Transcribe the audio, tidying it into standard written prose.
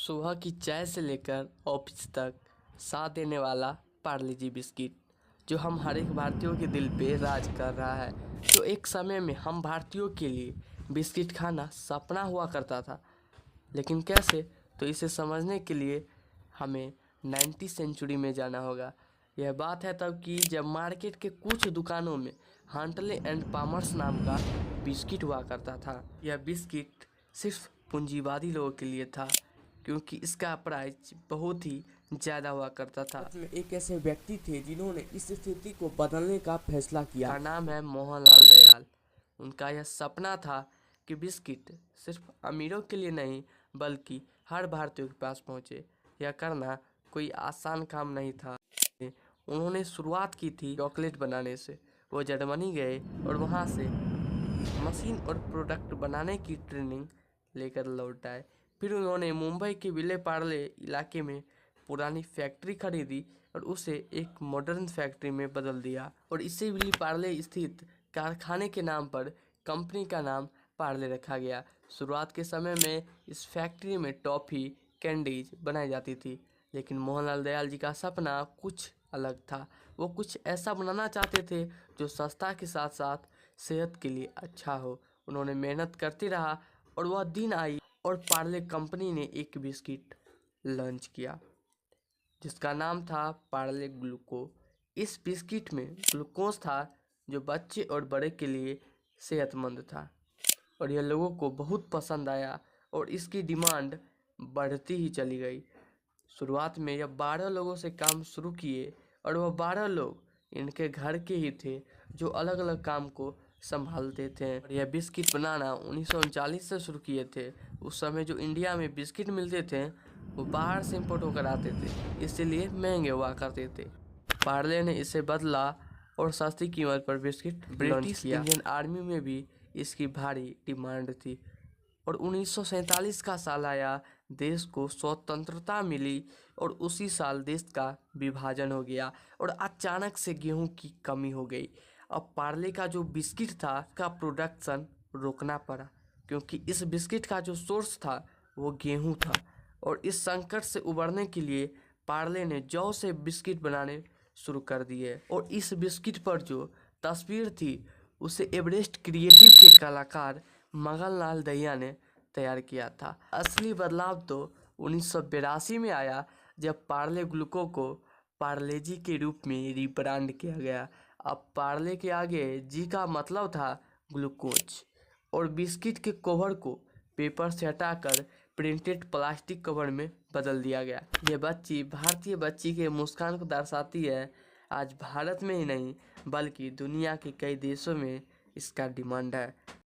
सुबह की चाय से लेकर ऑफिस तक साथ देने वाला पार्ले जी बिस्किट, जो हम हर एक भारतीयों के दिल पे राज कर रहा है। जो एक समय में हम भारतीयों के लिए बिस्किट खाना सपना हुआ करता था, लेकिन कैसे, तो इसे समझने के लिए हमें 19वीं सेंचुरी में जाना होगा। यह बात है तब की जब मार्केट के कुछ दुकानों में हंटले एंड पामर्स नाम का बिस्किट हुआ करता था। यह बिस्किट सिर्फ पूंजीवादी लोगों के लिए था, क्योंकि इसका प्राइस बहुत ही ज़्यादा हुआ करता था। में एक ऐसे व्यक्ति थे जिन्होंने इस स्थिति को बदलने का फैसला किया। का नाम है मोहनलाल दयाल। उनका यह सपना था कि बिस्किट सिर्फ अमीरों के लिए नहीं, बल्कि हर भारतीय के पास पहुंचे। यह करना कोई आसान काम नहीं था। उन्होंने शुरुआत की थी चॉकलेट बनाने से। वो जर्मनी गए और वहां से मशीन और प्रोडक्ट बनाने की ट्रेनिंग लेकर लौट आए। फिर उन्होंने मुंबई के विले पार्ले इलाके में पुरानी फैक्ट्री खरीदी और उसे एक मॉडर्न फैक्ट्री में बदल दिया, और इसे विले पार्ले स्थित कारखाने के नाम पर कंपनी का नाम पार्ले रखा गया। शुरुआत के समय में इस फैक्ट्री में टॉफ़ी, कैंडीज बनाई जाती थी, लेकिन मोहनलाल दयाल जी का सपना कुछ अलग था। वो कुछ ऐसा बनाना चाहते थे जो सस्ता के साथ साथ सेहत के लिए अच्छा हो। उन्होंने मेहनत करते रहा और वह दिन आई और पार्ले कंपनी ने एक बिस्किट लॉन्च किया जिसका नाम था पार्ले ग्लूको। इस बिस्किट में ग्लूकोज था, जो बच्चे और बड़े के लिए सेहतमंद था, और यह लोगों को बहुत पसंद आया और इसकी डिमांड बढ़ती ही चली गई। शुरुआत में यह 12 लोगों से काम शुरू किए, और वह 12 लोग इनके घर के ही थे जो अलग अलग काम को संभालते थे। और यह बिस्किट बनाना 1939 से शुरू किए थे। उस समय जो इंडिया में बिस्किट मिलते थे वो बाहर से इम्पोर्ट होकर आते थे, इसीलिए महंगे हुआ करते थे। पार्ले ने इसे बदला और सस्ती कीमत पर बिस्किट ब्रिटिश इंडियन आर्मी में भी इसकी भारी डिमांड थी। और 1947 का साल आया, देश को स्वतंत्रता मिली और उसी साल देश का विभाजन हो गया और अचानक से गेहूं की कमी हो गई। अब पार्ले का जो बिस्किट था का प्रोडक्शन रोकना पड़ा, क्योंकि इस बिस्किट का जो सोर्स था वो गेहूं था। और इस संकट से उबरने के लिए पार्ले ने जौ से बिस्किट बनाने शुरू कर दिए, और इस बिस्किट पर जो तस्वीर थी उसे एवरेस्ट क्रिएटिव के कलाकार मगनलाल दहिया ने तैयार किया था। असली बदलाव तो 1982 में आया, जब पार्ले ग्लूको को पार्ले जी के रूप में रिब्रांड किया गया। अब पार्ले के आगे जी का मतलब था ग्लूकोज, और बिस्किट के कवर को पेपर से हटाकर प्रिंटेड प्लास्टिक कवर में बदल दिया गया। ये बच्ची भारतीय बच्ची के मुस्कान को दर्शाती है। आज भारत में ही नहीं, बल्कि दुनिया के कई देशों में इसका डिमांड है।